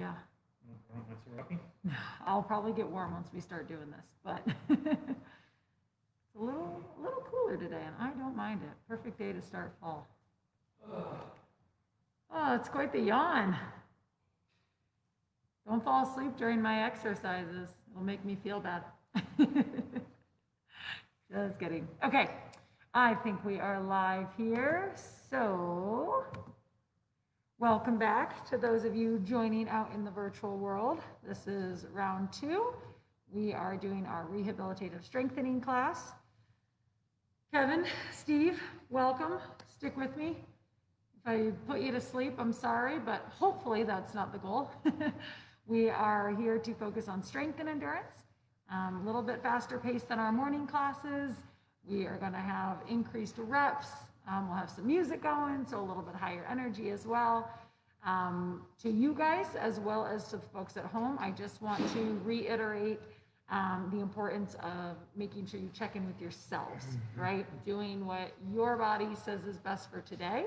Yeah. Once we're up. I'll probably get warm once we start doing this, but it's a little cooler today, and I don't mind it. Perfect day to start fall. Oh, it's quite the yawn. Don't fall asleep during my exercises. It'll make me feel bad. Just kidding. Okay, I think we are live here. So, welcome back to those of you joining out in the virtual world. This is round 2. We are doing our rehabilitative strengthening class. Kevin, Steve, welcome. Stick with me. If I put you to sleep, I'm sorry, but hopefully that's not the goal. We are here to focus on strength and endurance, a little bit faster pace than our morning classes. We are going to have increased reps. We'll have some music going, so a little bit higher energy as well. To you guys, as well as to the folks at home, I just want to reiterate the importance of making sure you check in with yourselves, right? Doing what your body says is best for today.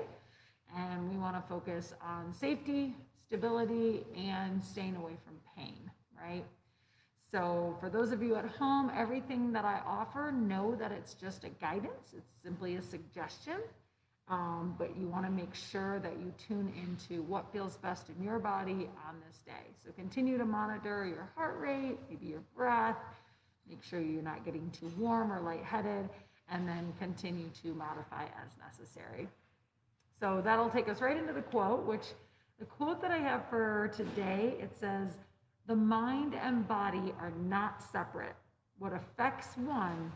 And we want to focus on safety, stability, and staying away from pain, right? So for those of you at home, everything that I offer, know that it's just a guidance. It's simply a suggestion, but you want to make sure that you tune into what feels best in your body on this day. So continue to monitor your heart rate, maybe your breath, make sure you're not getting too warm or lightheaded, and then continue to modify as necessary. So that'll take us right into the quote, which the quote that I have for today, it says, "The mind and body are not separate. What affects one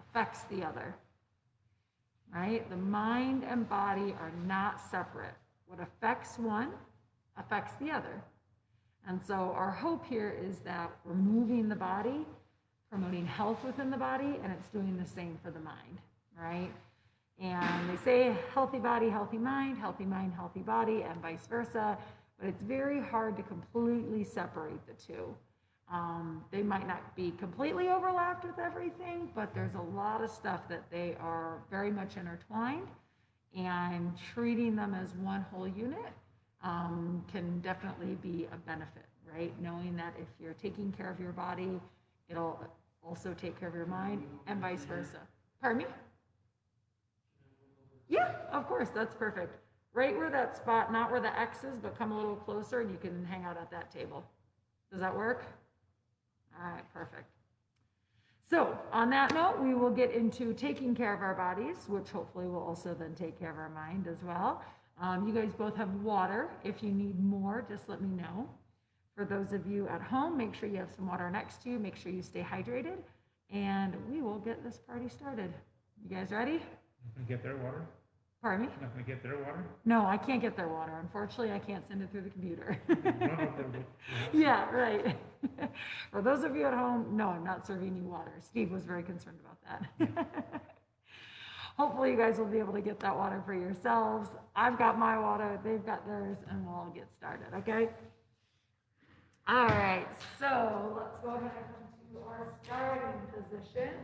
affects the other." Right? The mind and body are not separate. What affects one affects the other. And so our hope here is that we're moving the body, promoting health within the body, and it's doing the same for the mind, right? And they say healthy body, healthy mind, healthy body, and vice versa. But it's very hard to completely separate the two. They might not be completely overlapped with everything, but there's a lot of stuff that they are very much intertwined, and treating them as one whole unit can definitely be a benefit, right? Knowing that if you're taking care of your body, it'll also take care of your mind, and vice versa. Pardon me? Yeah, of course, that's perfect. Right where that spot, not where the X is, but come a little closer and you can hang out at that table. Does that work? All right, perfect. So on that note, we will get into taking care of our bodies, which hopefully will also then take care of our mind as well. You guys both have water. If you need more, just let me know. For those of you at home, make sure you have some water next to you. Make sure you stay hydrated, and we will get this party started. You guys ready? You can get their water? Pardon me? Not going to get their water? No, I can't get their water. Unfortunately, I can't send it through the computer. Yeah, right. For those of you at home, no, I'm not serving you water. Steve was very concerned about that. Hopefully you guys will be able to get that water for yourselves. I've got my water, they've got theirs, and we'll all get started, okay? All right, so let's go ahead and come to our starting position.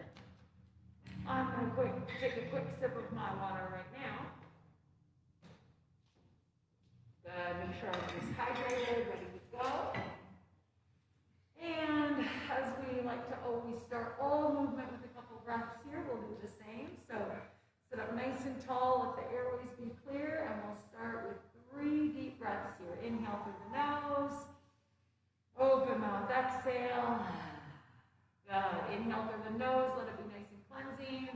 I'm going to take a quick sip of my water right now. Make sure I'm just hydrated, ready to go. And as we like to always start all movement with a couple breaths here, we'll do the same. So sit up nice and tall, let the airways be clear, and we'll start with 3 deep breaths here. Inhale through the nose, open mouth, exhale. Good. Inhale through the nose, let it be nice and cleansing.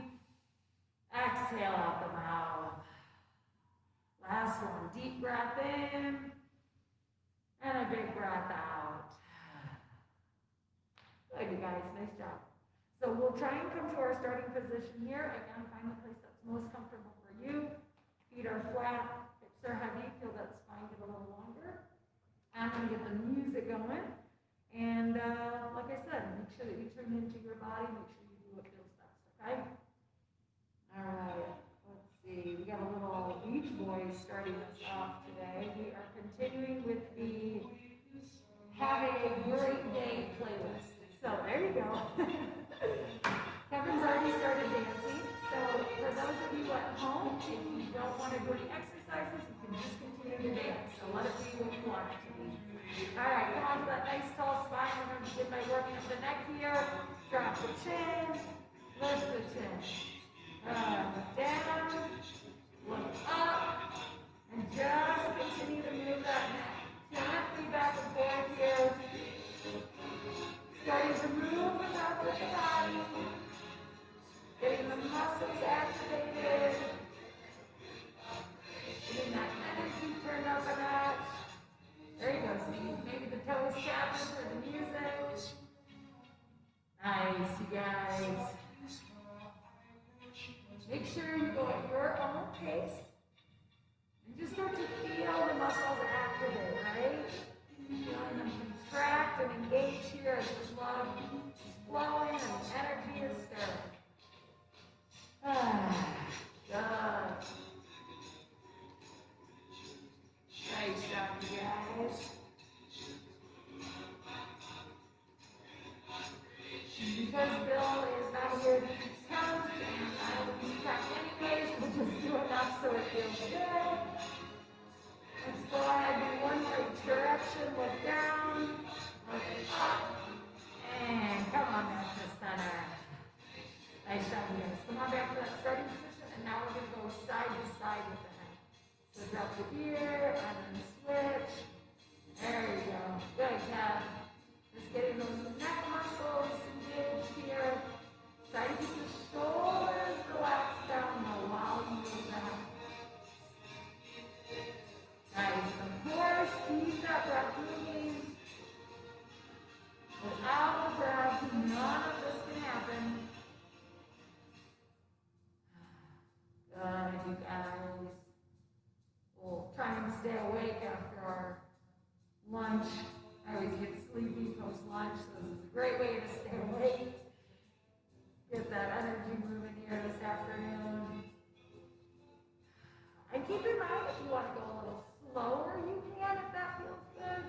Exhale out the mouth. Last one, deep breath in, and a big breath out. Good, you guys, nice job. So we'll try and come to our starting position here. Again, find the place that's most comfortable for you. Feet are flat, hips are heavy, feel that spine get a little longer. I'm going to get the music going. And like I said, make sure that you tune into your body, make sure you do what feels best, okay? All right, let's see. We got a little Beach Boys starting us off today. We are continuing with the Having a Great Day playlist. So there you go. Kevin's already started dancing. So for those of you at home, if you don't want to do any exercises, you can just continue to dance. So let it be what you want it to be. All right. Look down, look up, and just continue to move that neck gently back and forth here. Starting to move the top of the body, getting the muscles activated, getting that energy turned up a notch. There you go, Steve. Maybe the toes tapping for the music. Nice, you guys. Make sure you go at your own pace and just start to feel the muscles activate, right? Feeling them contract and engage here as the blood is flowing and the energy is stirring. Good. Nice job, you guys. Because Bill is not here to count, and I will be track anyways, we'll just do enough so it feels good. Let's go ahead and one more direction, look down, look up, and come on back to center. Nice job, guys. Come on back to that starting position, and now we're going to go side to side with the head. So drop the ear, and then switch. There you go. Good, Kev. Just getting those neck muscles engaged here. Try to keep the shoulders relaxed down though while you move that. Nice. Of course, keep that breath moving. Without the breath, none of this can happen. Good, you guys. We'll try and stay awake after our lunch. I always get sleepy post-lunch, so this is a great way to stay awake. Get that energy moving here this afternoon. And keep in mind, if you want to go a little slower, you can if that feels good.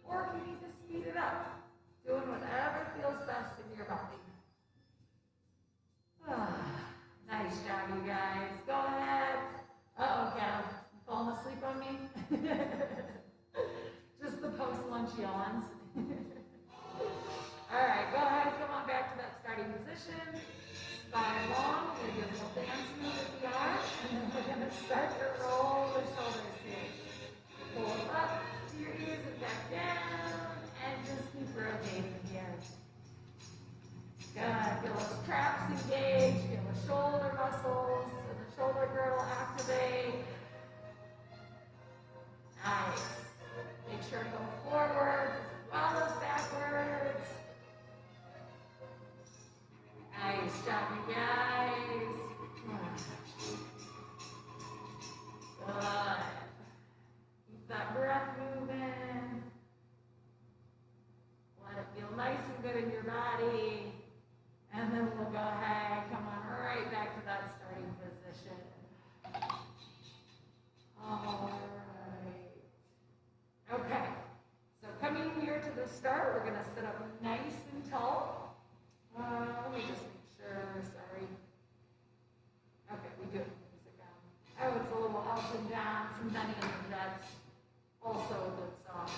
Or if you need to speed it up. Doing whatever feels best in your body. Nice job, you guys. Go ahead. Uh-oh, Cal. You falling asleep on me? Just the post-lunch yawns. All right, go ahead. Come on back to that starting position. Spine long. We're going to do a little dance move with the arm. And then we're going to start to roll the shoulders here. Pull up to your ears and back down. And just keep rotating here. Good. Feel those traps engage. Feel the shoulder muscles and the shoulder girdle activate. Nice. Make sure to go forwards as well as backwards. Nice job, you guys. Good. Keep that breath moving. Let it feel nice and good in your body. And then we'll go ahead, come on right back to that starting position. All right. Okay. So coming here to the start, we're going to sit up nice and tall. Let me just make sure, sorry. Okay, we do. Music on. Oh, it's a little up and down, some bending in the jets. Also a good song.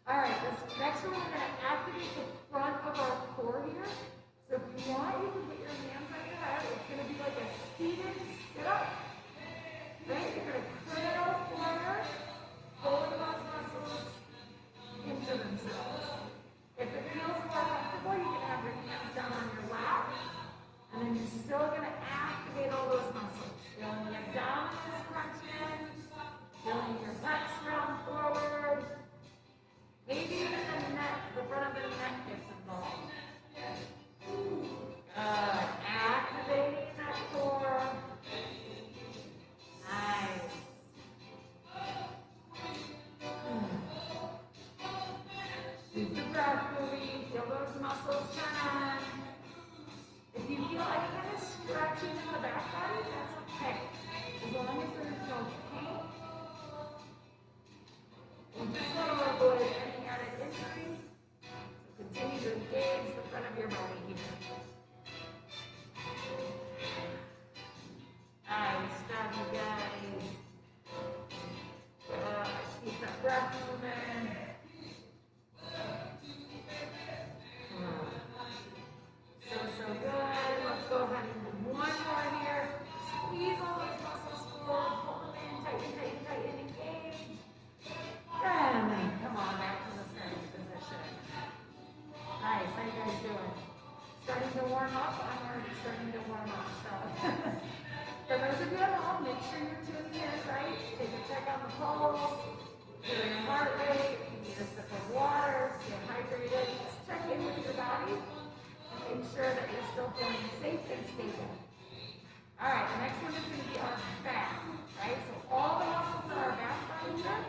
All right, this next one, we're going to activate the front of our core here. So if you want, you can put your hands on your head. It's going to be like a seated sit-up. Right? You're going to cradle forward, pulling those muscles into themselves. If it feels more comfortable, you can have your hands down on your lap. And then you're still going to activate all those muscles. Feeling the abdominals crunch in, feeling your pecs round forward. Maybe even the neck, the front of the neck gets involved. Activating that core. Nice. Keep the breath moving. Feel those muscles turn on. If you feel any kind of stretching in the back body, that's okay. As long as there's no pain. We just want to avoid any added injuries. So continue to engage the front of your body here. Nice job, you guys. Keep that breath moving. So good. Let's go ahead and do one more here. on the pulse, feel your heart rate, you need a sip of water, stay hydrated, just check in with your body and make sure that you're still feeling safe and stable. All right, the next one is going to be our back, right? So all the muscles in our back body here,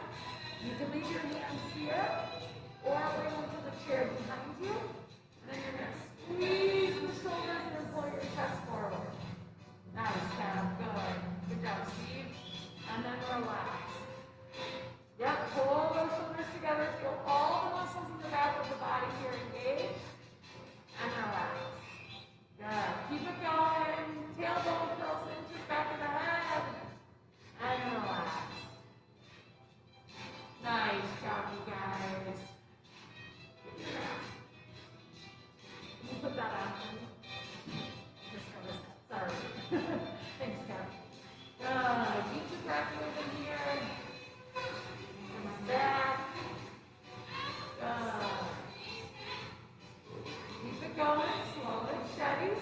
you can leave your hands here or bring them to the chair behind you. And then you're going to squeeze the shoulders and pull your chest forward. Nice, Tab. Good. Good job, Steve. And then relax. Yep, pull those shoulders together. Feel all the muscles in the back of the body here engaged. And relax. Good. Keep it going. Tailbone curls into the back of the head. And relax. Nice job, you guys. Can you put that on for me? Just noticed that. Sorry. Thanks, Kevin. Good. Keep the breath moving here. Come back. Good. Keep it going, slow and steady.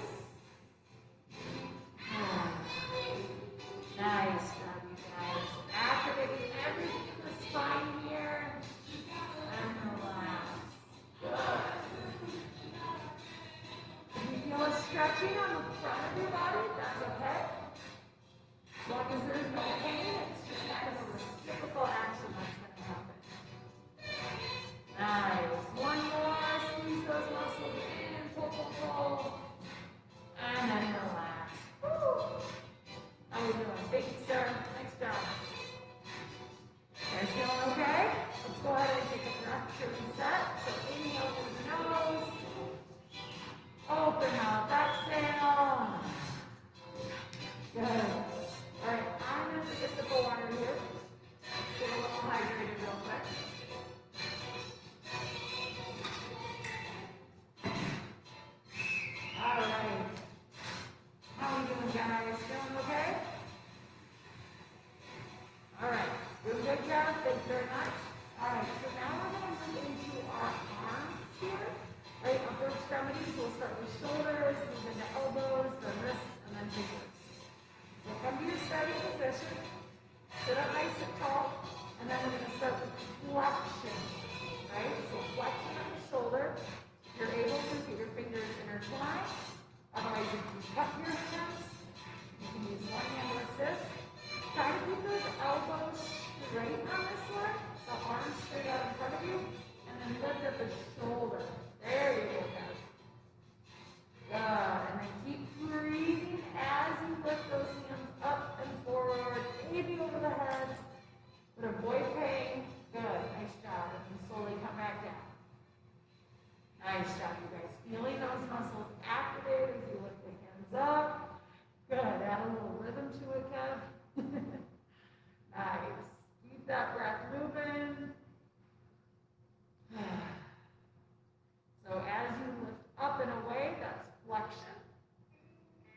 Nice job, you guys. Activating everything in the spine here. And relax. Good. If you feel a stretching on the front of your body, that's okay. As long as there's no pain, it's just kind of a reciprocal action that's going to happen. Nice. One more. Squeeze those muscles in. Pull. And then relax. Woo. How are we doing? Thank you, sir. Nice job. You guys feeling okay? Let's go ahead and take a breath to reset. So inhale through the nose. Open up. Exhale. Good. All right. I'm going to take a sip of water here. Get a little hydrated real quick. All right. How are we doing, guys? Feeling okay? All right. Doing good, job. Thank you very much. All right. So now we're going to move into our arms here. Right, upper extremities. We'll start with shoulders, move into elbows, then wrists, and then fingers. So come to your starting position. Sit up nice and tall. And then we're going to start with flexion. Right? So flexion on the shoulder. If you're able to, get your fingers intertwined. Otherwise, you can cut your hands. You can use one hand to assist. Try to keep those elbows straight on this one. The arms straight out in front of you. And then lift up the shoulder. There you go, guys. Good. And then keep breathing as you lift those hands up and forward. Maybe over the head. But avoid pain. Good. Nice job. And then slowly come back down. Nice job, you guys. Feeling those muscles activate as you lift the hands up. Good. Add a little rhythm to it, Kev. Nice. Keep that breath moving. So as you lift up and away, that's flexion.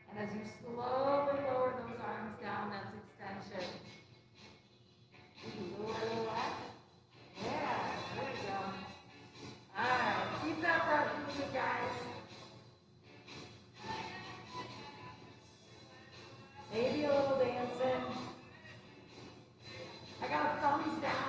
And as you slowly lower those arms down, that's extension. Relax. Yeah, there you go. All right, keep that breath moving, guys. Maybe a little dancing. I got a thumbs down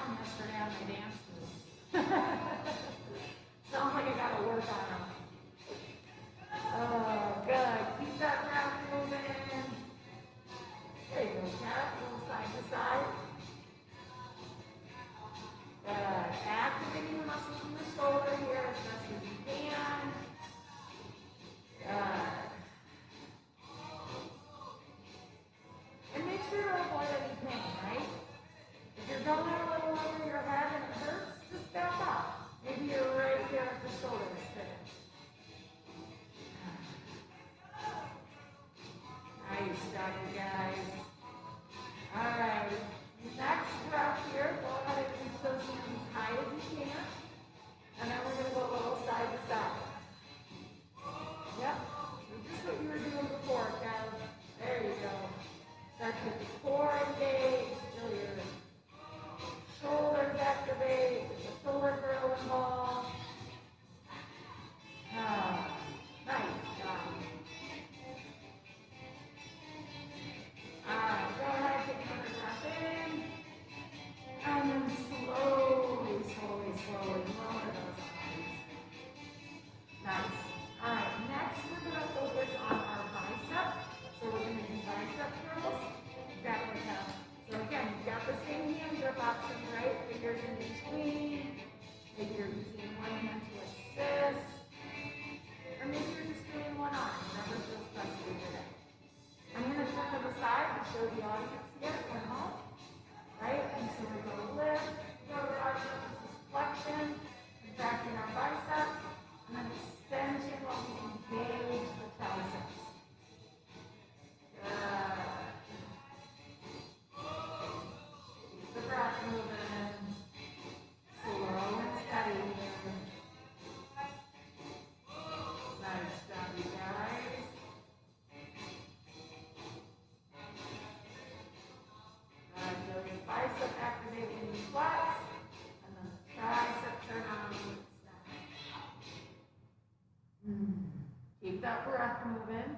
options, right? Fingers in between. Maybe you're using one hand to assist. Or maybe you're just doing one arm, whatever feels best for you today. I'm going to turn to the side to show the audience here at home. Right? And so we're going to lift, go to our flexion, contracting our biceps, and then extension while we engage the triceps. Good. Keep the breath moving. Slow and steady. Nice job, you guys. Good. Your bicep activating the flex, and then the tricep turn on and extend. Keep that breath moving.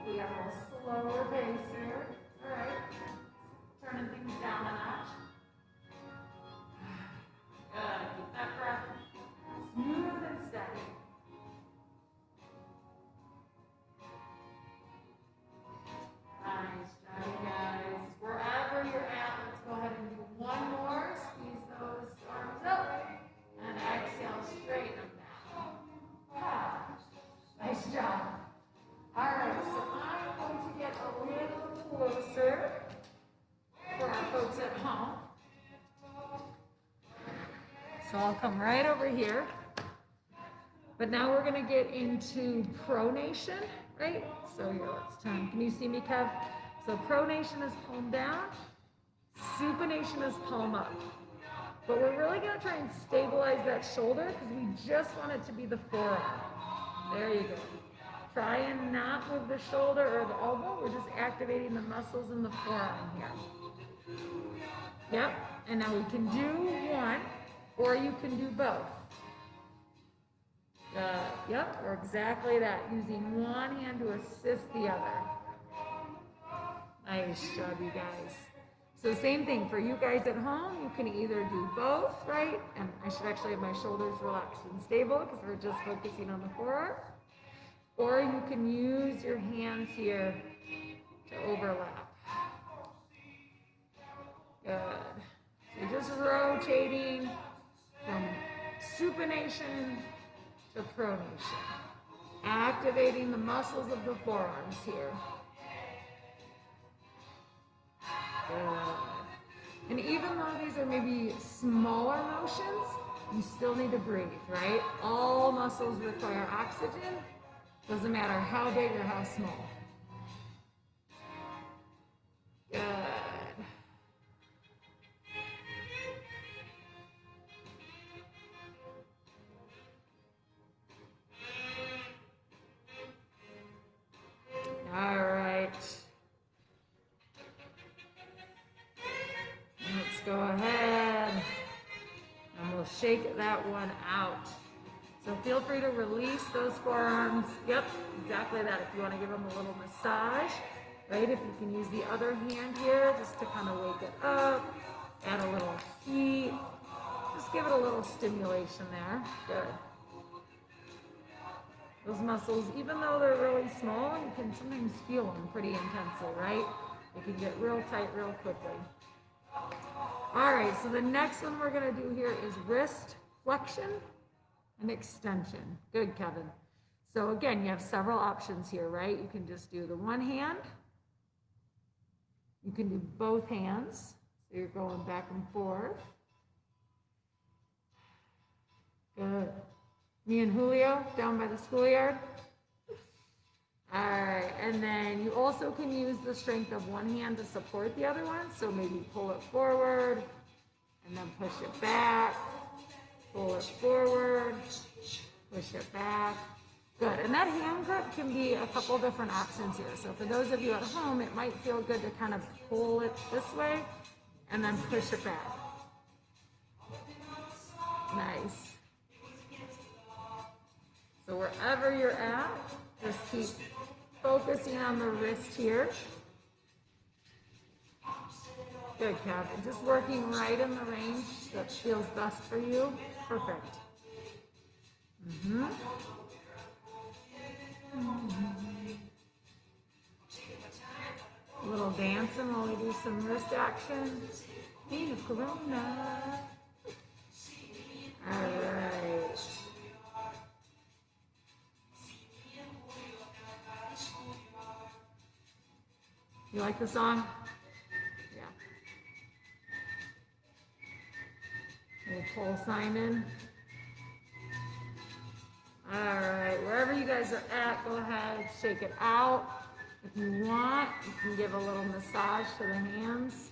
We have a little slower pace here. All right. Turning things down a notch. Good. Keep that breath smooth and steady. Nice job, you guys. Wherever you're at, let's go ahead and do one more. Squeeze those arms up. And exhale, straighten them down. Ah, nice job. All right, so I'm going to get a little closer for our folks at home. So I'll come right over here. But now we're going to get into pronation, right? So here, let's turn. Can you see me, Kev? So pronation is palm down. Supination is palm up. But we're really going to try and stabilize that shoulder because we just want it to be the forearm. There you go. Try and not move the shoulder or the elbow. We're just activating the muscles in the forearm here. Yep. And now we can do one, or you can do both. Yep, or exactly that. Using one hand to assist the other. Nice job, you guys. So same thing for you guys at home. You can either do both, right? And I should actually have my shoulders relaxed and stable because we're just focusing on the forearm. Or you can use your hands here to overlap. Good. So you're just rotating from supination to pronation. Activating the muscles of the forearms here. Good. And even though these are maybe smaller motions, you still need to breathe, right? All muscles require oxygen. Doesn't matter how big or how small. Good. All right. Let's go ahead and we'll shake that one out. So feel free to release those forearms. Yep, exactly that. If you want to give them a little massage, right? If you can use the other hand here just to kind of wake it up, add a little heat. Just give it a little stimulation there. Good. Those muscles, even though they're really small, you can sometimes feel them pretty intensely, right? They can get real tight real quickly. All right, so the next one we're going to do here is wrist flexion and extension. Good, Kevin. So again, you have several options here, right? You can just do the one hand. You can do both hands. So you're going back and forth. Good. Me and Julio down by the schoolyard. All right, and then you also can use the strength of one hand to support the other one. So maybe pull it forward and then push it back. Pull it forward, push it back. Good, and that hand grip can be a couple different options here. So for those of you at home, it might feel good to kind of pull it this way and then push it back. Nice. So wherever you're at, just keep focusing on the wrist here. Good, Kev. Just working right in the range that feels best for you. Perfect. A little dance dancing while we do some wrist action. Queen of Corona. All right. You like the song? Yeah. Little Paul Simon. All right, wherever you guys are at, go ahead, shake it out. If you want, you can give a little massage to the hands.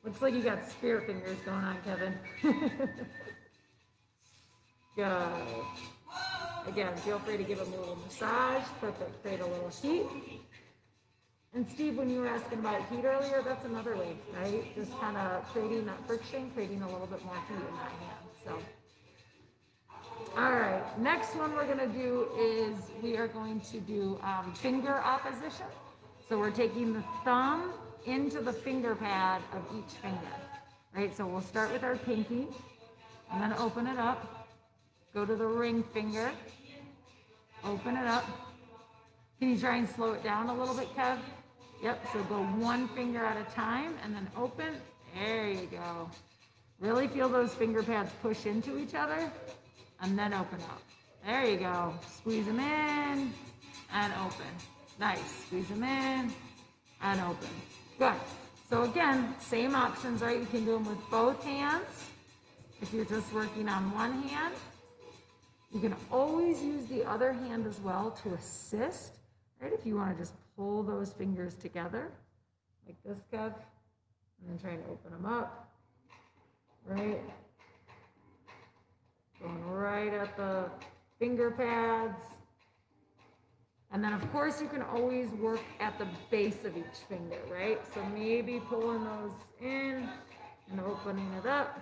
Looks like you got spirit fingers going on, Kevin. Good. Again, feel free to give them a little massage, create a little heat. And Steve, when you were asking about heat earlier, that's another way, right? Just kind of creating that friction, creating a little bit more heat in that hand. So, all right, next one we're gonna do is we are going to do finger opposition. So we're taking the thumb into the finger pad of each finger, right? So we'll start with our pinky and then open it up. Go to the ring finger, open it up. Can you try and slow it down a little bit, Kev? Yep, so go one finger at a time and then open. There you go. Really feel those finger pads push into each other and then open up. There you go. Squeeze them in and open. Nice. Squeeze them in and open. Good. So again, same options, right? You can do them with both hands. If you're just working on one hand, you can always use the other hand as well to assist, right? If you want to just pull those fingers together, like this, Kev, and then trying to open them up, right? Going right at the finger pads. And then, of course, you can always work at the base of each finger, right? So maybe pulling those in and opening it up.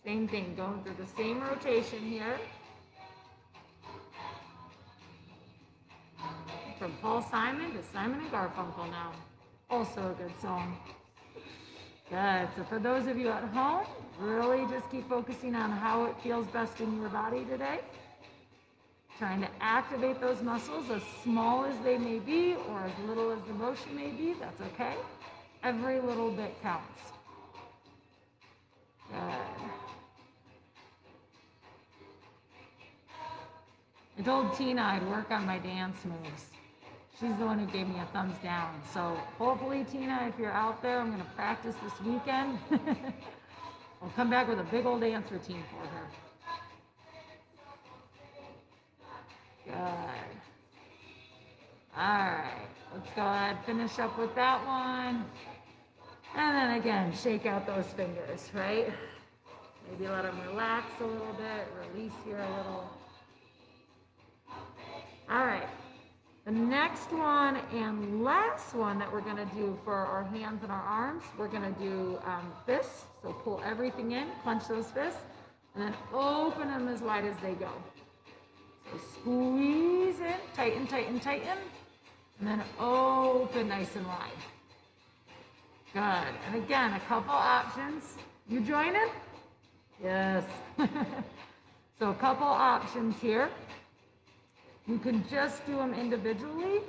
Same thing, going through the same rotation here. From Paul Simon to Simon and Garfunkel now. Also a good song. Good. So for those of you at home, really just keep focusing on how it feels best in your body today. Trying to activate those muscles as small as they may be or as little as the motion may be, that's okay. Every little bit counts. Good. I told Tina I'd work on my dance moves. She's the one who gave me a thumbs down. So hopefully, Tina, if you're out there, I'm going to practice this weekend. I'll come back with a big old dance routine for her. Good. All right, let's go ahead and finish up with that one. And then again, shake out those fingers, right? Maybe let them relax a little bit, release here a little. All right, the next one and last one that we're gonna do for our hands and our arms, we're gonna do fists. So pull everything in, clench those fists, and then open them as wide as they go. So squeeze in, tighten, tighten, tighten, and then open nice and wide. Good, and again, a couple options. You joining? Yes. So a couple options here. You can just do them individually,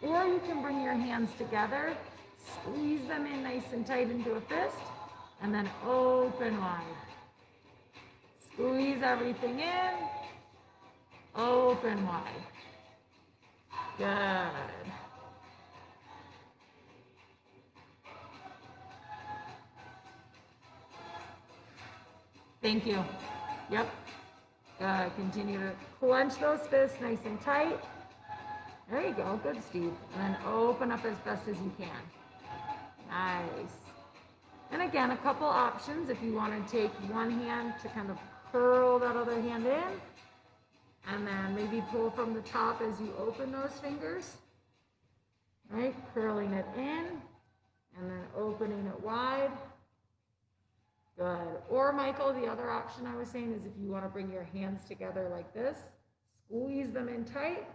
or you can bring your hands together, squeeze them in nice and tight into a fist, and then open wide. Squeeze everything in, open wide. Good. Thank you. Yep. Good. Continue to clench those fists nice and tight. There you go. Good, Steve. And then open up as best as you can. Nice. And again, a couple options. If you want to take one hand to kind of curl that other hand in, and then maybe pull from the top as you open those fingers. Right? Curling it in, and then opening it wide. Good. Or Michael, the other option I was saying is if you want to bring your hands together like this, squeeze them in tight,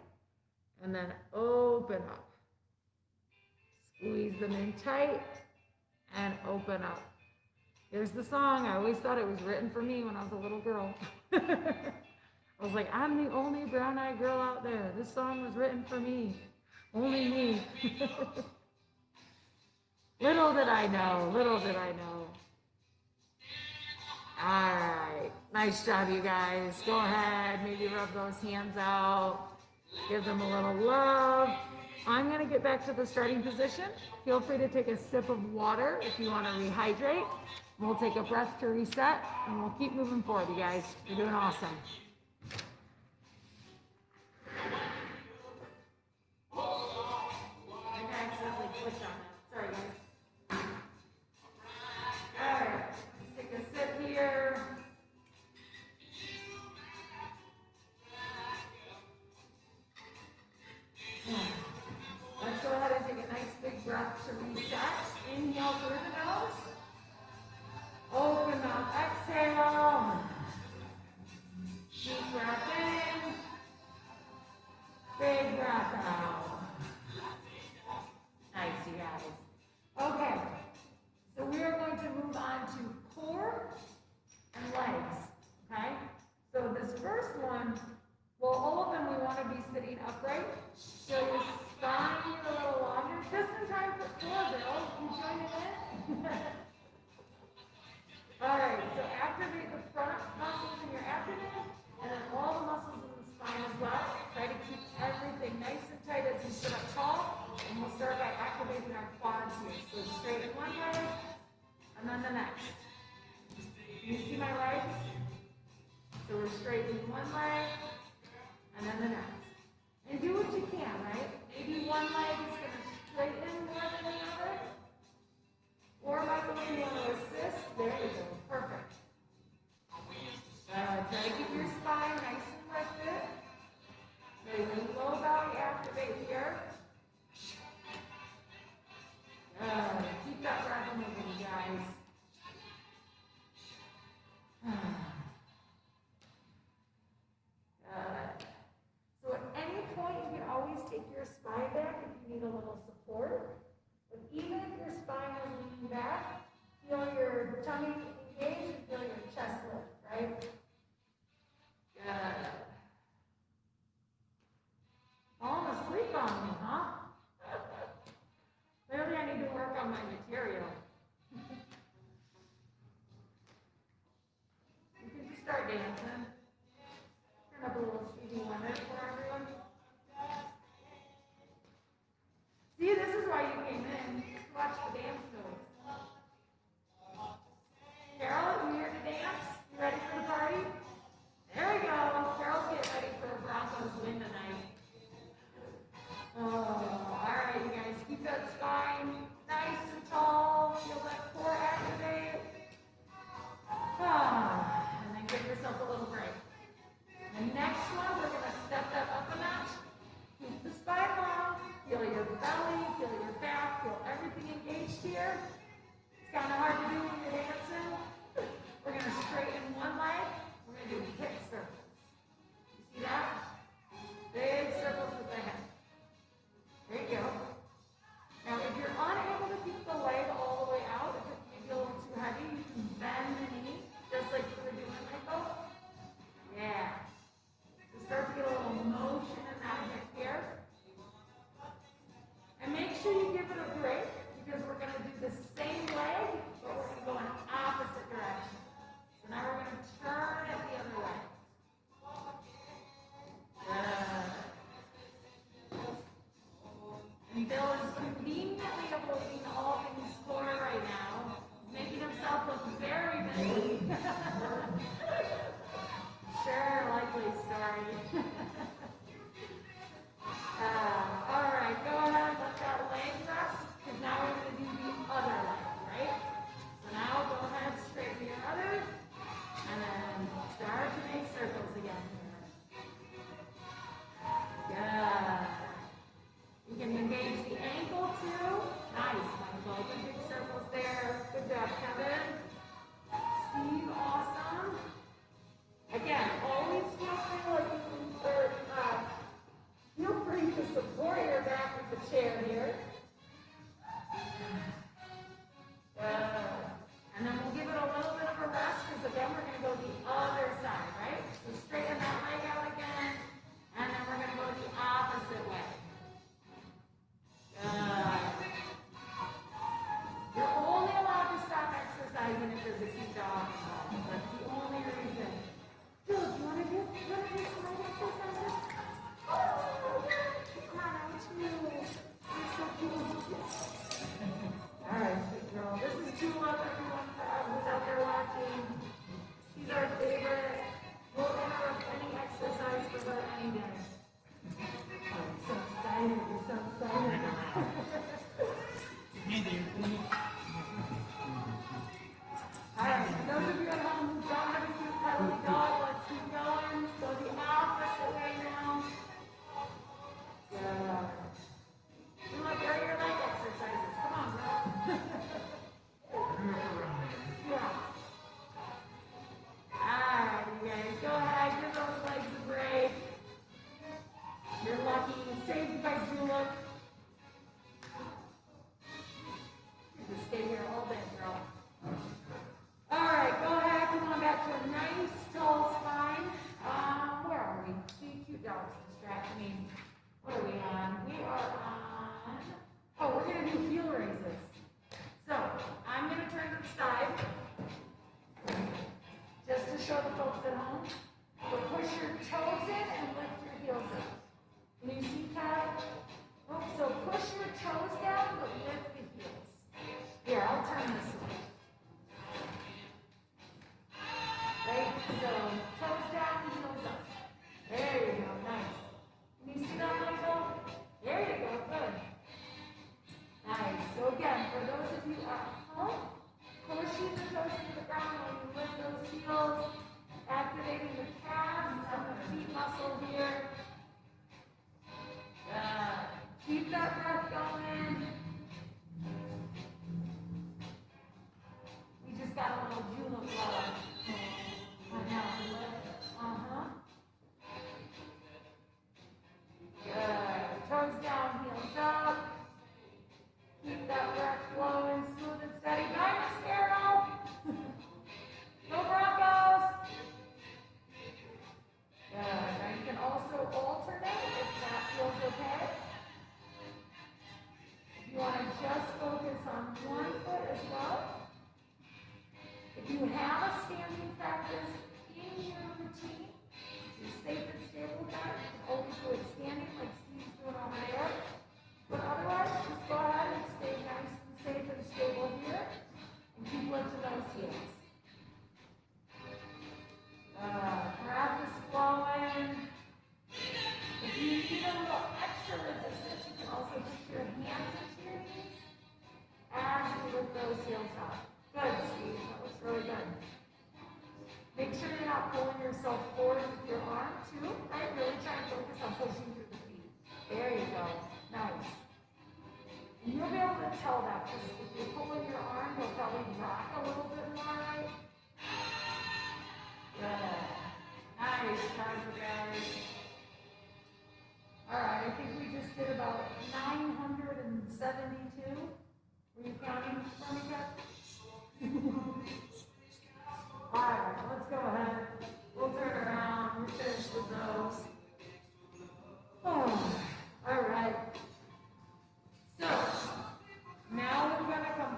and then open up. Squeeze them in tight, and open up. Here's the song. I always thought it was written for me when I was a little girl. I was like, I'm the only brown-eyed girl out there. This song was written for me. Only me. Little did I know, little did I know. All right, nice job, you guys. Go ahead, maybe rub those hands out. Give them a little love. I'm gonna get back to the starting position. Feel free to take a sip of water if you wanna rehydrate. We'll take a breath to reset, and we'll keep moving forward, you guys. You're doing awesome. I accidentally clicked on that. Sorry, guys. All right, let's take a sip here. Let's go ahead and take a nice big breath to reset. Inhale through the nose. Open up, exhale. Deep breath in. Big breath out. Nice, you guys. Okay, so we are going to move on to core and legs, okay? So this first one, well, all of them we want to be sitting upright. So your spine a little longer, just in time for core, girls. You joining in? All right, so activate the front muscles in your abdomen, and then all the muscles in the spine as well. Try to keep everything nice and tight as you sit up tall, and we'll start by activating our quads here. So straighten one leg, and then the next. Can you see my legs? So we're straightening one leg, and then the next. And do what you can, right? Maybe one leg is going to straighten more than the other. Or Michael, if you want to assist, there you go. Perfect. Try to keep your spine nice and lifted. Very low belly activate here. Keep that breath moving, guys. So at any point, you can always take your spine back if you need a little support. But even if your spine is leaning back, feel your tummy engage and feel your chest lift, right? Good. Falling asleep on me, huh? Clearly I need to work on my material. You can just start dancing. Turn up a little Stevie Wonder for everyone. See, this is why you came in. To watch the dance moves. Carol, you here to dance? You ready for the party? There we go. Carol's getting ready for a Broncos win tonight. Oh, all right, you guys. Keep that spine nice and tall. Feel that core activate. And then give yourself a little break. The next one, we're going to step that up a notch. Keep the spine long. Feel your belly, feel your back, feel everything engaged here. It's kind of hard to do when you're dancing. We're going to straighten one leg. We're going to do hip circles. You see that? Big circles with the head. There you go. Now, if you're unable to keep the leg all the way out, if it may be a little too heavy, you can bend the knee, just like you were doing, Michael. Yeah. So start to get a little motion in that hip here. And make sure you give it a break, because we're going to do the same leg, but we're going to go in show the folks at home. So push your toes in and lift your heels up. Can you see that? Oh, so push your toes down, but lift the heels. Here, I'll turn this way. Right? So toes down, heels up. There you go, nice. Can you see that, Michael? There you go, good. Nice. So again, for those of you at home, pushing the toes to the ground when you lift those heels, activating the calves and the feet muscle here. Keep that breath going. We just got a little Jula flow. I know. Good. Toes down, heels up. Keep that breath flowing, smooth and steady. Bye, Miss Carol. Go Broncos. Good. Now you can also alternate if that feels okay. If you want to just focus on one foot as well. If you have a standing practice in your routine, you're safe and stable with that. You can always do it standing like Steve's doing over there. But otherwise, just go ahead and stay nice and safe and stable here. And keep lifting those heels. Breath is flowing. If you need a little extra resistance, you can also put your hands into your knees as you lift those heels up. Good, Steve. That looks really good. Make sure you're not pulling yourself forward with your arm, too. Right? Really try and focus on pushing through the feet. There you go. Nice. And you'll be able to tell that because if you're pulling your arm, you'll probably rock a little bit more, right? Good. Nice, Charger guys. All right, I think we just did about 972. Were you counting for me, Kat? All right, let's go ahead. We'll turn around. We're finished with those. Oh, all right. So, now we're going to come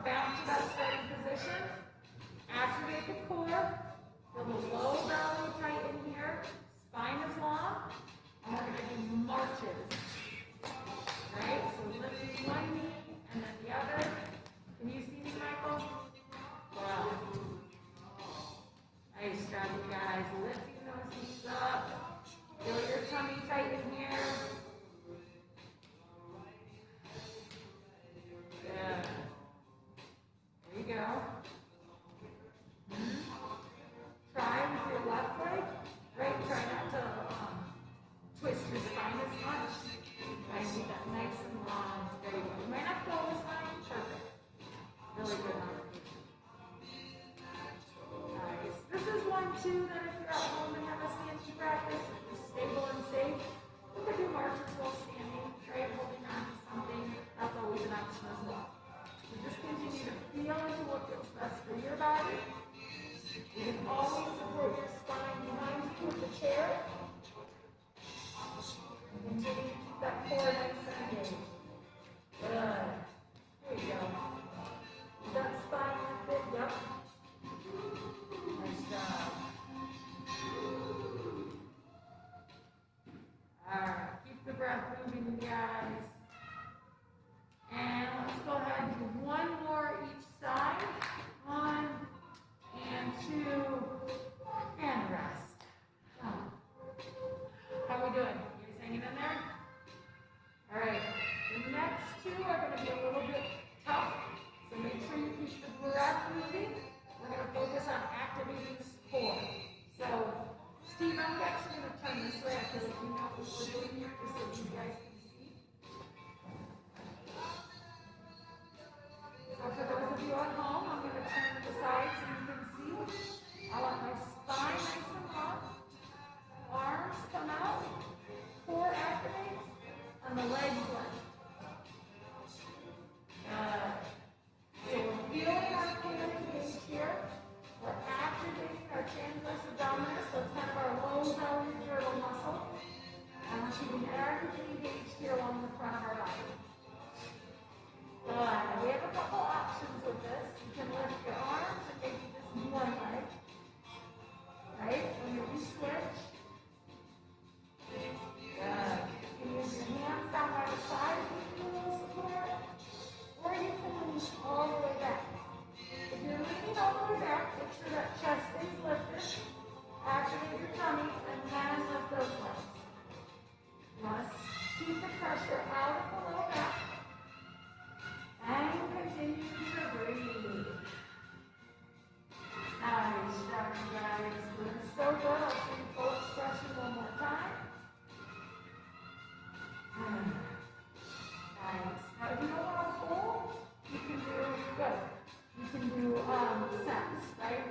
sets, right?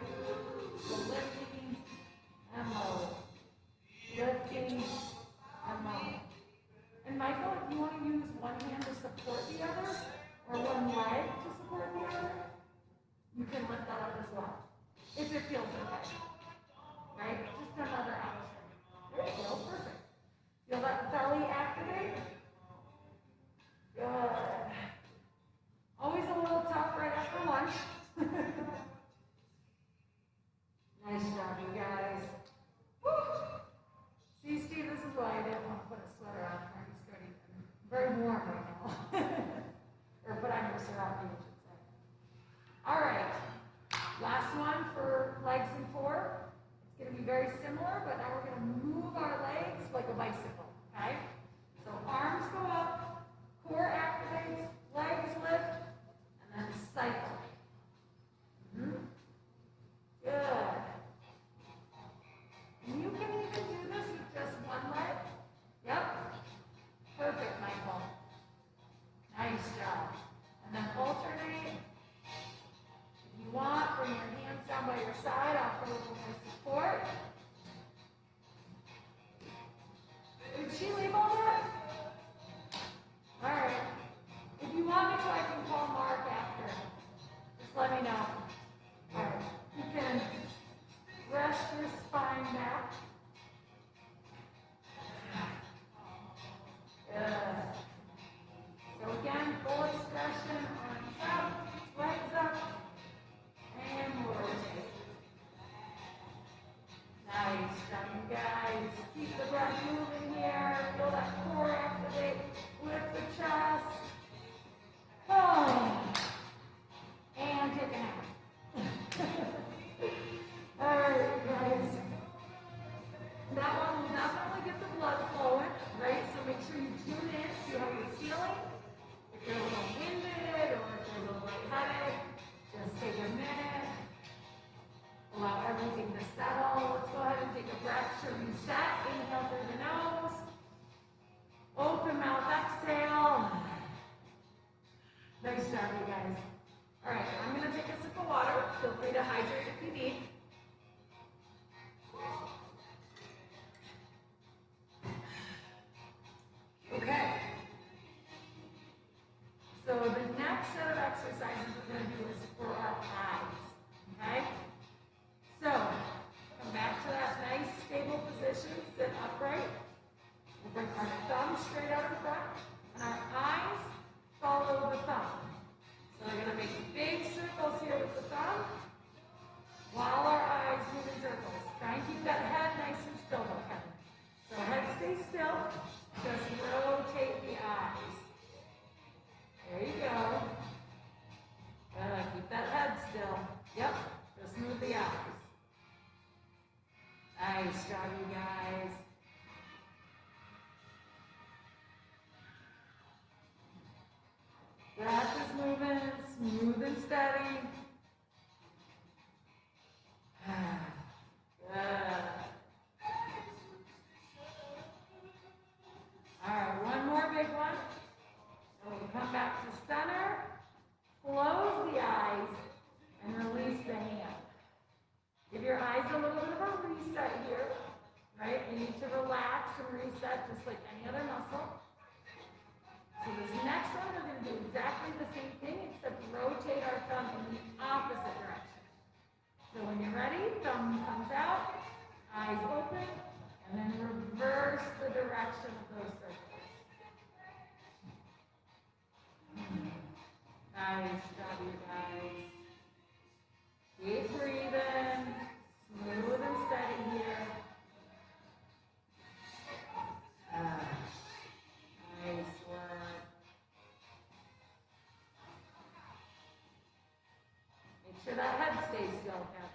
So lifting and low. Lifting and low. And Michael, if you want to use one hand to support the other, or one leg to support the other, you can lift that up as well. If it feels okay. Right? Just another option. There you go, perfect. Feel that belly activate? Good. Always a little tough right after lunch. Nice job, you guys. Woo! See, Steve, this is why I didn't want to put a sweater on. I'm starting very warm right now. Or put on your serape, I should say. All right. Last one for legs and core. It's going to be very similar, but now we're going to move our legs like a bicycle, okay? So arms go up, core activates, legs lift, and then cycle. Good. And you can even do this with just one leg. Yep. Perfect, Michael. Nice job. And then alternate. If you want, bring your hands down by your side, offer a little more support. Did she leave all that? All right. If you want me to, I can call Mark after. Just let me know. All right. You can rest your spine back. Good. So again, full expression, arms up, legs up, and rotate. Nice job, you guys. Keep the breath moving here. Feel that core activate. Lift the chest. Oh. And take a nap. All right, you guys. That one will definitely get the blood flowing, right? So make sure you tune in, see how you're feeling. If you're a little winded or if you're a little lightheaded, just take a minute. Allow everything to settle. Let's go ahead and take a breath to reset. Inhale through the nose. Open mouth, exhale. Nice job, you guys. All right, I'm going to take a sip of water. Feel free to hydrate if you need. Okay. So the next set of exercises we're going to do is for our eyes. Okay? So, come back to that nice stable position, sit upright. We'll bring our thumb straight out in front, and our eyes follow the thumb. So we're going to make big circles here with the thumb, while our eyes move in circles. Try and keep that head nice and still, okay? So head stays still, just rotate the eyes. There you go. Good, keep that head still. Yep, just move the eyes. Nice job, you guys. Breath is moving, smooth and steady. Good. All right, one more big one. And we'll come back to center, close the eyes, and release the hand. Give your eyes a little bit of a reset here, right? You need to relax and reset just like any other muscle. So this next one, we're going to do exactly the same thing, except rotate our thumb in the opposite direction. So when you're ready, thumb comes out, eyes open, and then reverse the direction of those circles. Nice job, you guys. Keep breathing, smooth and steady here. Nice work. Make sure that head stays still, Cap.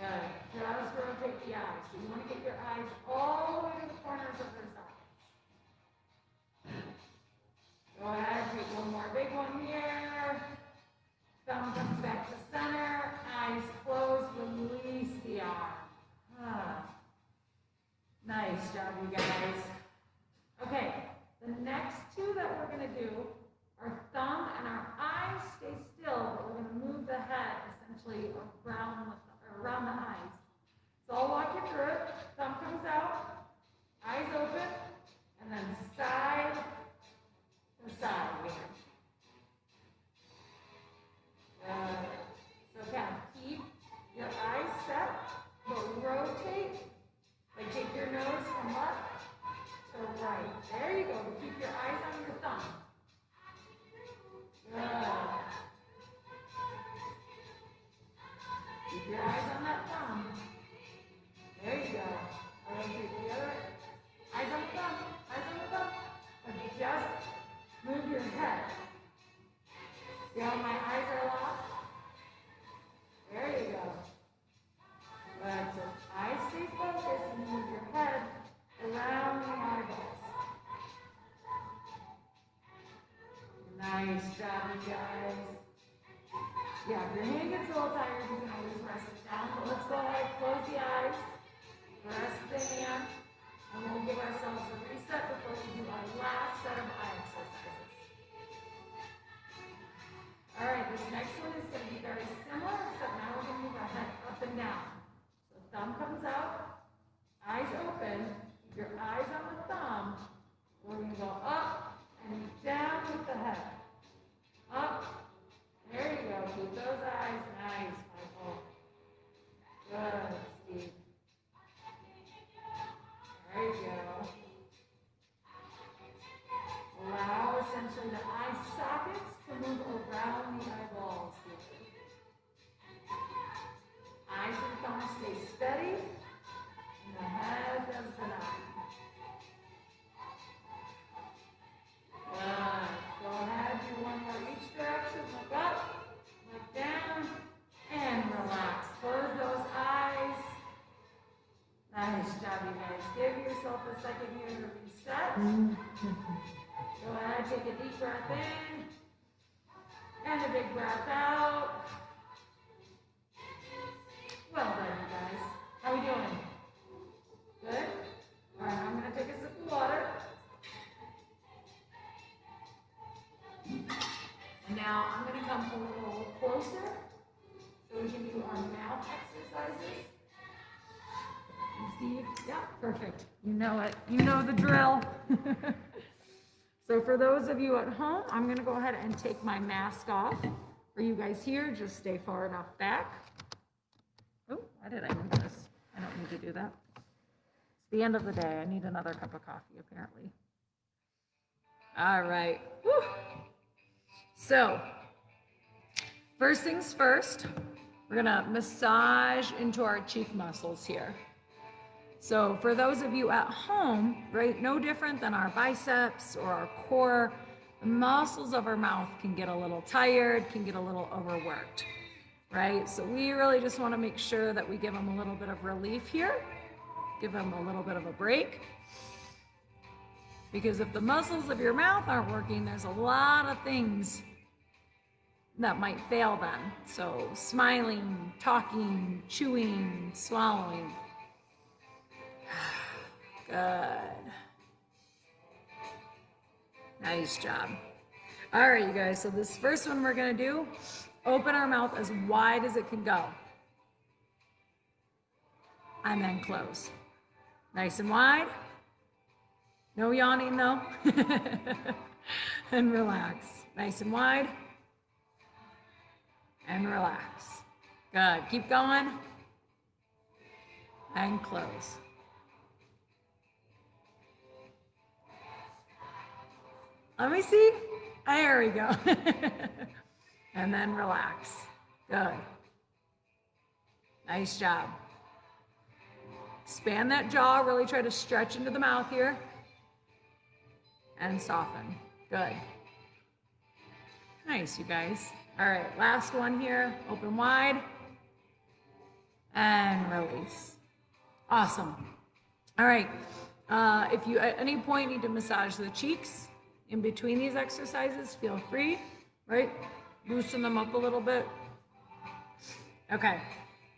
Good. Just rotate the eyes. So you want to get your eyes all the way to the corners of their sides. Go ahead, take one more big one here. Thumb comes back to center. Eyes closed. Release the arm. Nice job, you guys. Okay, the next two that we're going to do, our thumb and our eyes stay still, but we're going to move the the head, essentially around the eyes. So I'll walk you through it. Thumb comes out, eyes open, and then side to side here. So kind of keep your eyes set, but rotate. Like take your nose from left to right. There you go. Keep your eyes on your thumb. Good. Keep your eyes on that thumb. There you go. Rotate the other. Eyes on the thumb. Eyes on the thumb. And just move your head. See how my eyes are locked? There you go. Good. So eyes stay focused and move your head around the eyeballs. Nice job, you guys. Yeah, if your hand gets a little tired, you can always rest it down. But let's go ahead, close the eyes, rest the hand, and we'll give ourselves a reset before we do our last set of eye exercises. All right, this next one is going to be very similar, except now we're going to move our head up and down. So thumb comes out, eyes open, keep your eyes on the thumb. We're going to go up and down with the head. Up. There you go. Keep those eyes nice, Michael. Good, Steve. There you go. Allow essentially the eye sockets to move around the eyeballs here. Eyes and thumb stay steady, and the head does the nod. Good. Go ahead, do one more each direction. Look up, look down, and relax. Close those eyes. Nice job, you guys. Give yourself a second here to reset. Go ahead, take a deep breath in, and a big breath out. Well done, you guys. How are we doing? Good? All right, I'm going to take a sip of water. And now I'm going to come a little closer so we can do our mouth exercises. And Steve, yeah, perfect. You know it. You know the drill. So for those of you at home, I'm going to go ahead and take my mask off. For you guys here, just stay far enough back. Oh, why did I move this? I don't need to do that. It's the end of the day. I need another cup of coffee, apparently. All right. Woo. So, first things first, we're gonna massage into our cheek muscles here. So for those of you at home, right, no different than our biceps or our core, the muscles of our mouth can get a little tired, can get a little overworked, right? So we really just wanna make sure that we give them a little bit of relief here, give them a little bit of a break. Because if the muscles of your mouth aren't working, there's a lot of things that might fail then. So smiling, talking, chewing, swallowing. Good. Nice job. All right, you guys, so this first one we're gonna do, open our mouth as wide as it can go. And then close. Nice and wide. No yawning though. And relax. Nice and wide. And relax. Good. Keep going. And close. Let me see. There we go. And then relax. Good. Nice job. Expand that jaw. Really try to stretch into the mouth here. And soften. Good. Nice, you guys. All right, last one here. Open wide. And release. Awesome. All right. If you at any point need to massage the cheeks in between these exercises, feel free, right? Loosen them up a little bit. Okay.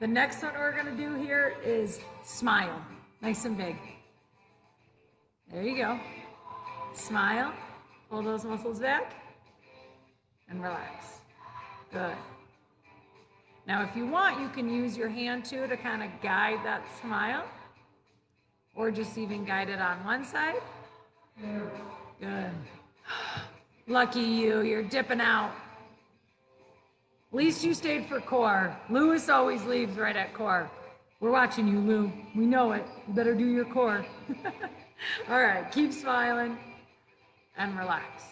The next one we're gonna do here is smile. Nice and big. There you go. Smile, pull those muscles back, and relax. Good. Now, if you want, you can use your hand too to kind of guide that smile, or just even guide it on one side. Good. Lucky you, you're dipping out. At least you stayed for core. Lewis always leaves right at core. We're watching you, Lou. We know it. You better do your core. All right, keep smiling and relax.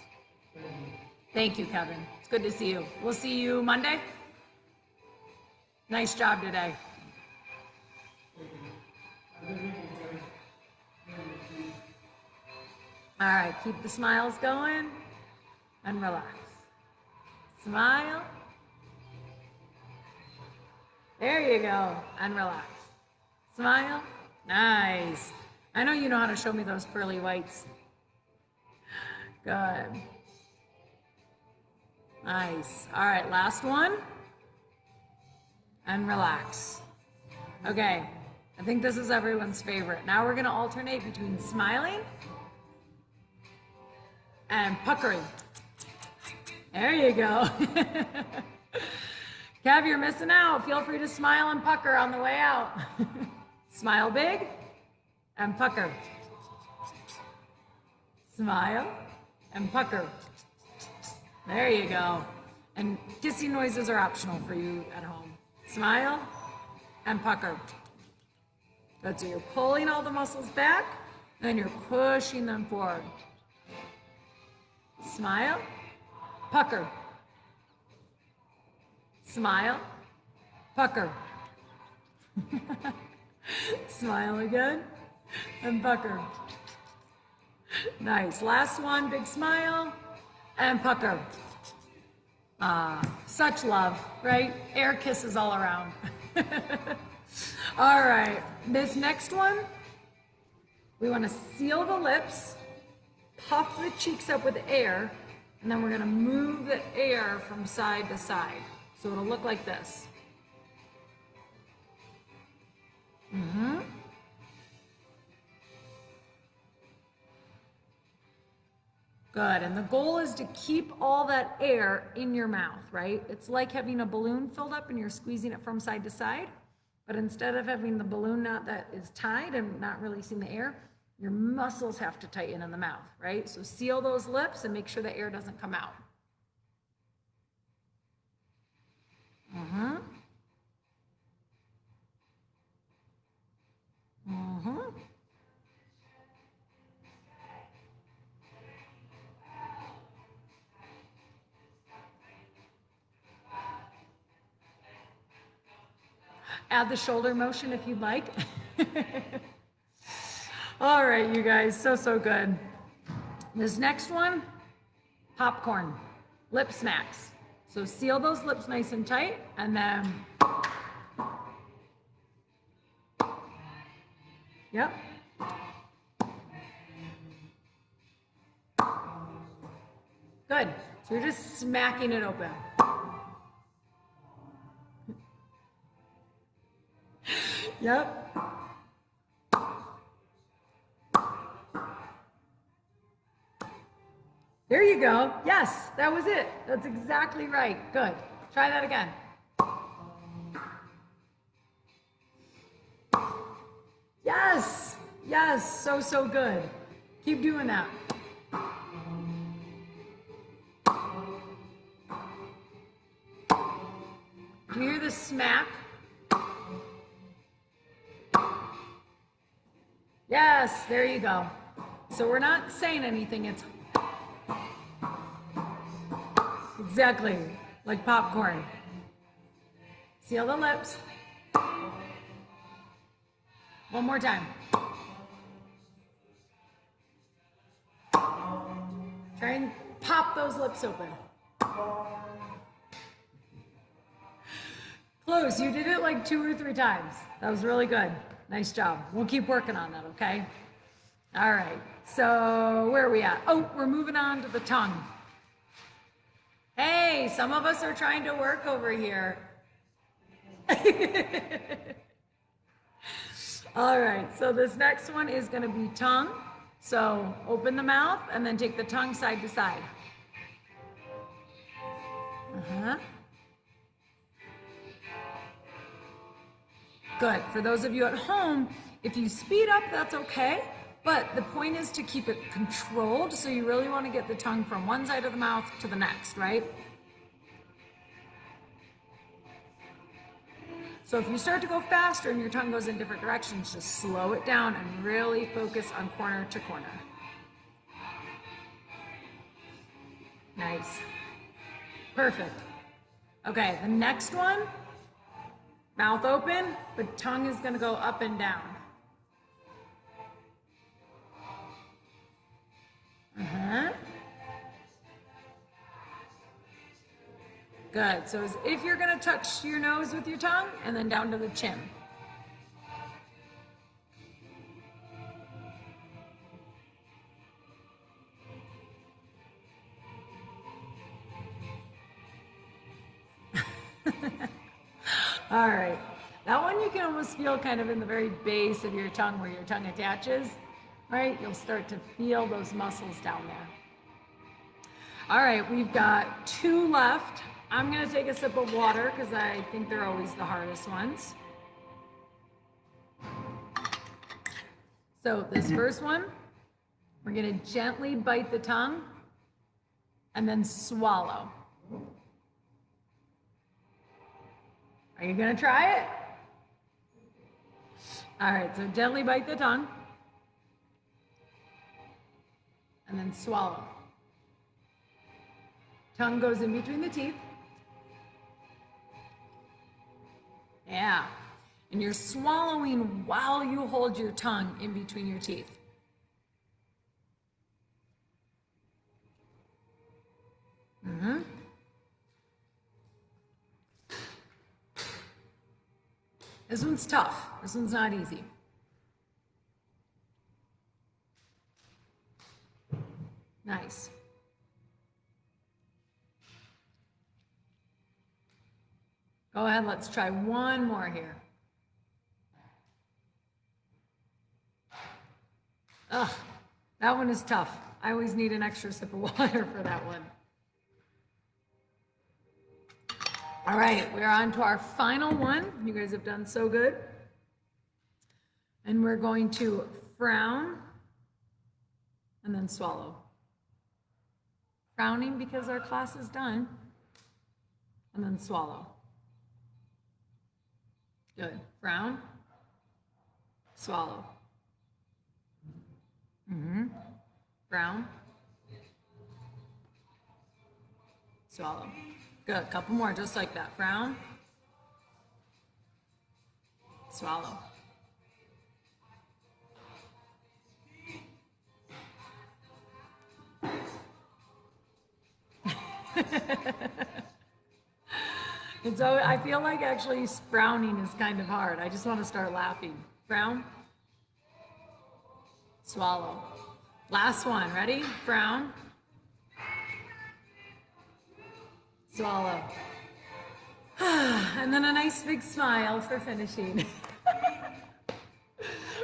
Thank you, Kevin. It's good to see you. We'll see you Monday. Nice job today. All right, keep the smiles going and relax. Smile. There you go, and relax. Smile. Nice. I know you know how to show me those pearly whites. Good. Nice. All right, last one. And relax. Okay, I think this is everyone's favorite. Now we're gonna alternate between smiling and puckering. There you go. Kev, you're missing out. Feel free to smile and pucker on the way out. Smile big and pucker. Smile and pucker. There you go. And kissing noises are optional for you at home. Smile and pucker. Good, so you're pulling all the muscles back, and you're pushing them forward. Smile, pucker. Smile, pucker. Smile again, and pucker. Nice. Last one, big smile, and pucker. Such love, right? Air kisses all around. All right, this next one, we want to seal the lips, puff the cheeks up with air, and then we're going to move the air from side to side. So it'll look like this. Good, and the goal is to keep all that air in your mouth, right? It's like having a balloon filled up and you're squeezing it from side to side, but instead of having the balloon knot that is tied and not releasing the air, your muscles have to tighten in the mouth, right? So seal those lips and make sure the air doesn't come out. Add the shoulder motion if you'd like. All right, you guys, so good. This next one, popcorn, lip smacks. So seal those lips nice and tight, and then, yep. Good, so you're just smacking it open. Yep. There you go. Yes, that was it. That's exactly right. Good. Try that again. Yes. Yes. So good. Keep doing that. Do you hear the smack? Yes, there you go. So we're not saying anything, it's exactly like popcorn. Seal the lips. One more time. Try and pop those lips open. Close, you did it like 2 or 3 times. That was really good. Nice job. We'll keep working on that, okay? All right, so where are we at? Oh, we're moving on to the tongue. Hey, some of us are trying to work over here. All right, so this next one is gonna be tongue. So open the mouth and then take the tongue side to side. Good. For those of you at home, if you speed up, that's okay. But the point is to keep it controlled. So you really want to get the tongue from one side of the mouth to the next, right? So if you start to go faster and your tongue goes in different directions, just slow it down and really focus on corner to corner. Nice. Perfect. Okay, the next one, mouth open, but tongue is going to go up and down. Good. So as if you're going to touch your nose with your tongue and then down to the chin. All right. That one you can almost feel kind of in the very base of your tongue where your tongue attaches, right? You'll start to feel those muscles down there. All right, we've got 2 left. I'm going to take a sip of water because I think they're always the hardest ones. So this first one, we're going to gently bite the tongue and then swallow. Are you going to try it? All right, so gently bite the tongue and then swallow. Tongue goes in between the teeth. Yeah. And you're swallowing while you hold your tongue in between your teeth. This one's tough. This one's not easy. Nice. Go ahead, let's try one more here. Ugh, that one is tough. I always need an extra sip of water for that one. All right, we're on to our final one. You guys have done so good. And we're going to frown and then swallow. Frowning because our class is done, and then swallow. Good. Frown, swallow. Frown, swallow. Good. Couple more, just like that. Frown, swallow. And so I feel like actually frowning is kind of hard. I just want to start laughing. Frown, swallow. Last one, ready? Frown, swallow. And then a nice big smile for finishing.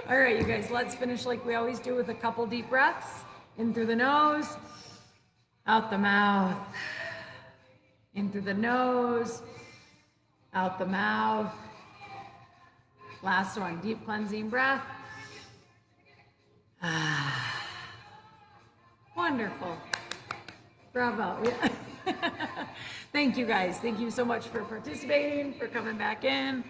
All right, you guys, let's finish like we always do with a couple deep breaths. In through the nose, out the mouth. In through the nose, out the mouth. Last one, deep cleansing breath. Wonderful. Bravo. Yeah. Thank you guys. Thank you so much for participating, for coming back in.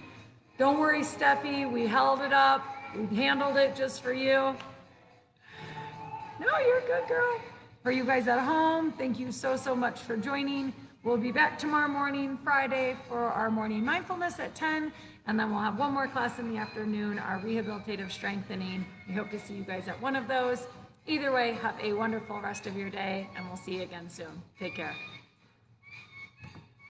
Don't worry, Steffi, we held it up. We handled it just for you. No, you're a good girl. For you guys at home, thank you so, so much for joining. We'll be back tomorrow morning, Friday, for our morning mindfulness at 10, and then we'll have one more class in the afternoon, our rehabilitative strengthening. We hope to see you guys at one of those. Either way, have a wonderful rest of your day, and we'll see you again soon. Take care.